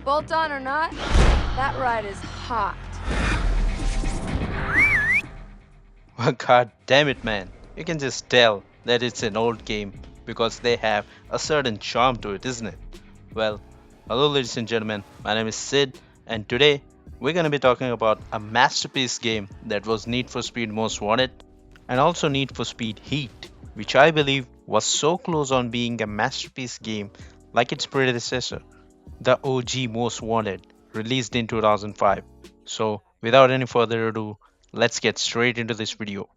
Bolt on or not, that ride is hot. Well, god damn it, man. You can just tell that it's an old game because they have a certain charm to it, isn't it? Well, hello, ladies and gentlemen. My name is Sid, and today we're going to be talking about a masterpiece game that was Need for Speed Most Wanted and also Need for Speed Heat, which I believe was so close on being a masterpiece game like its predecessor, the OG Most Wanted, released in 2005. So, without any further ado, let's get straight into this video.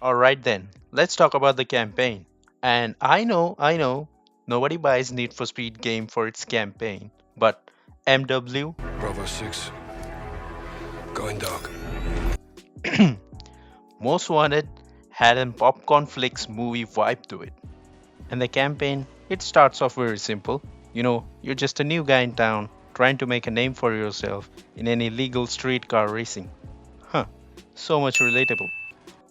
Alright then, let's talk about the campaign. And I know, nobody buys Need for Speed game for its campaign, but MW, Bravo 6, going dark. Most Wanted had an popcorn flicks movie vibe to it. And the campaign, it starts off very simple. You're just a new guy in town trying to make a name for yourself in an illegal street car racing. Huh, so much relatable.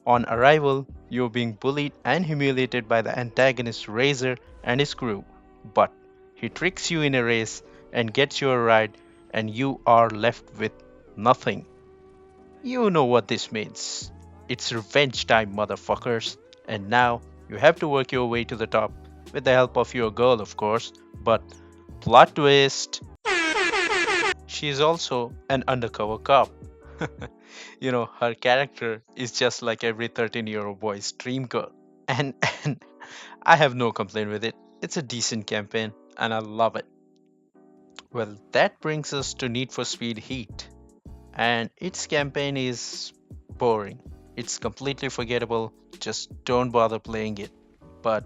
On arrival, you're being bullied and humiliated by the antagonist Razor and his crew, but he tricks you in a race and gets you a ride, and you are left with nothing. You know what this means. It's revenge time, motherfuckers, and now you have to work your way to the top with the help of your girl, of course. But plot twist, she's also an undercover cop. Her character is just like every 13-year-old boy's dream girl. And, and I have no complaint with it. It's a decent campaign and I love it. Well, that brings us to Need for Speed Heat. And its campaign is boring. It's completely forgettable. Just don't bother playing it. But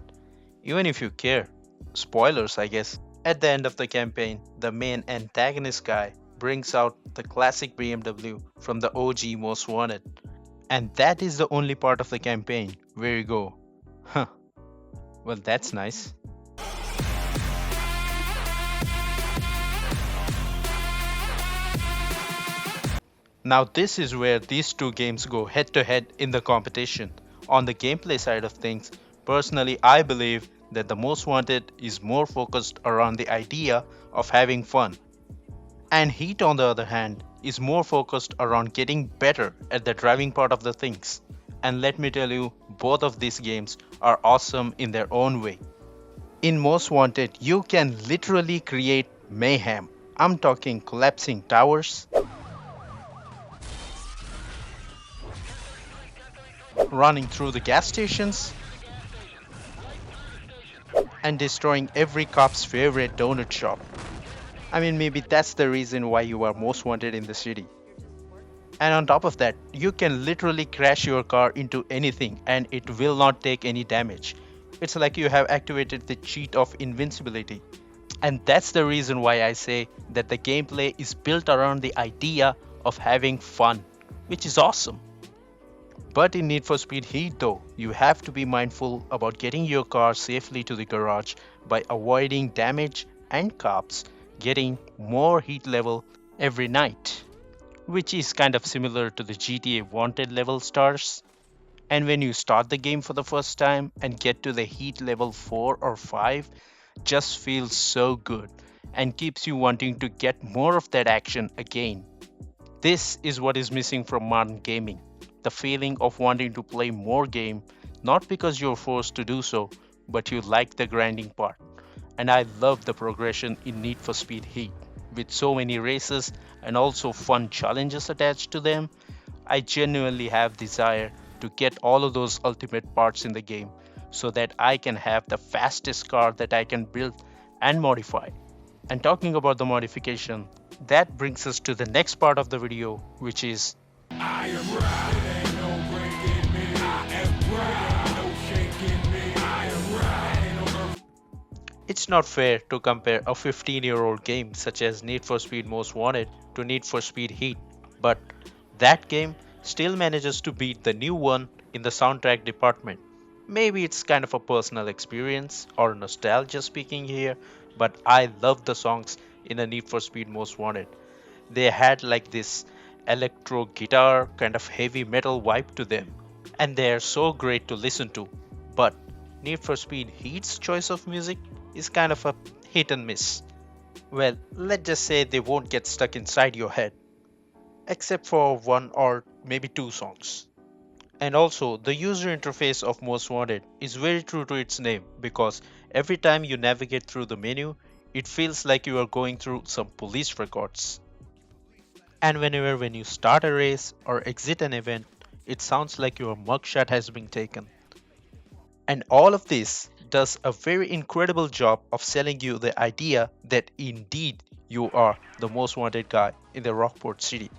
even if you care, spoilers, I guess. At the end of the campaign, the main antagonist guy brings out the classic BMW from the OG Most Wanted. And that is the only part of the campaign where you go, huh, well, that's nice. Now, this is where these two games go head to head in the competition. On the gameplay side of things, personally, I believe that the Most Wanted is more focused around the idea of having fun. And Heat, on the other hand, is more focused around getting better at the driving part of the things. And let me tell you, both of these games are awesome in their own way. In Most Wanted, you can literally create mayhem. I'm talking collapsing towers, running through the gas stations, and destroying every cop's favorite donut shop. I mean, maybe that's the reason why you are most wanted in the city. And on top of that, you can literally crash your car into anything and it will not take any damage. It's like you have activated the cheat of invincibility. And that's the reason why I say that the gameplay is built around the idea of having fun, which is awesome. But in Need for Speed Heat though, you have to be mindful about getting your car safely to the garage by avoiding damage and cops getting more heat level every night, which is kind of similar to the GTA Wanted level stars. And when you start the game for the first time and get to the heat level 4 or 5, just feels so good and keeps you wanting to get more of that action again. This is what is missing from modern gaming, the feeling of wanting to play more game, not because you're forced to do so, but you like the grinding part. And I love the progression in Need for Speed Heat. With so many races and also fun challenges attached to them, I genuinely have desire to get all of those ultimate parts in the game so that I can have the fastest car that I can build and modify. And talking about the modification, that brings us to the next part of the video, which is I am right, ain't no breaking me. I am right, ain't no shaking me. I am right, ain't no earth. it's not fair to compare a 15-year-old game such as Need for Speed Most Wanted to Need for Speed Heat, but that game still manages to beat the new one in the soundtrack department. Maybe it's kind of a personal experience or nostalgia speaking here, but I love the songs in a Need for Speed Most Wanted. They had like this electro guitar kind of heavy metal vibe to them, and they are so great to listen to. But Need for Speed Heat's choice of music is kind of a hit and miss. Well, let's just say they won't get stuck inside your head, except for one or maybe two songs. And also, the user interface of Most Wanted is very true to its name because every time you navigate through the menu, it feels like you are going through some police records. And whenever when you start a race or exit an event, it sounds like your mugshot has been taken. And all of this does a very incredible job of selling you the idea that indeed you are the most wanted guy in the Rockport City.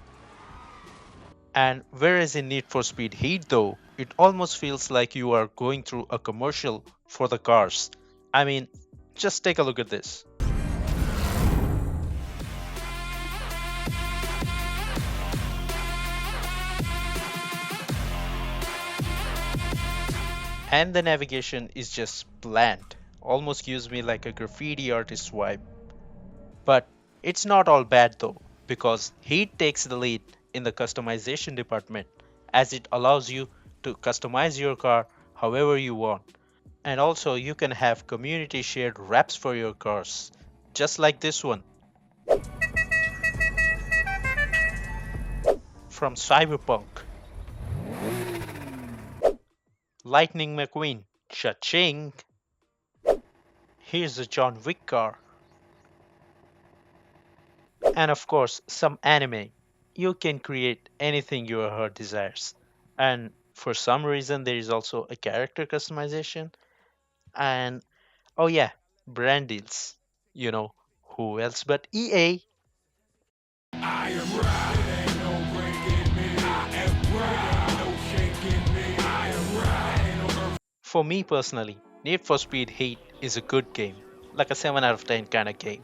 And whereas in Need for Speed Heat though, it almost feels like you are going through a commercial for the cars. I mean, just take a look at this. And the navigation is just bland, almost gives me like a graffiti artist vibe. But it's not all bad though, because Heat takes the lead in the customization department as it allows you to customize your car however you want. And also, you can have community shared wraps for your cars, just like this one from Cyberpunk. Lightning McQueen, cha-ching! Here's a John Wick car. And of course, some anime. You can create anything your heart desires. And for some reason, there is also a character customization. And oh, yeah, brand deals. You know, who else but EA? I am right, ain't no breaking me. I am right, ain't no shaking me. I am right, ain't no earth. For me personally, Need for Speed Heat is a good game, like a 7 out of 10 kind of game.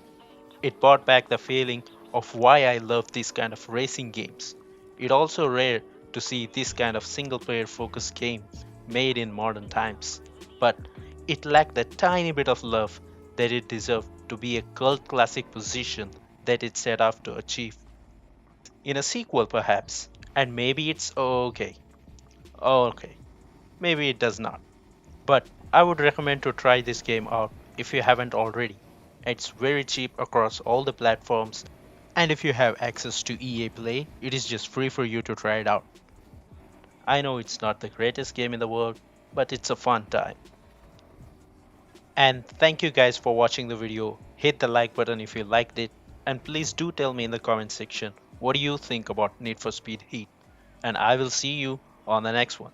It brought back the feeling of why I love these kind of racing games. It's also rare to see this kind of single player focused game made in modern times, but it lacked a tiny bit of love that it deserved to be a cult classic position that it set out to achieve. In a sequel, perhaps, and maybe it's okay, maybe it does not. But I would recommend to try this game out if you haven't already. It's very cheap across all the platforms, and if you have access to EA Play, it is just free for you to try it out. I know it's not the greatest game in the world, but it's a fun time. And thank you guys for watching the video. Hit the like button if you liked it, and please do tell me in the comment section what do you think about Need for Speed Heat. And I will see you on the next one.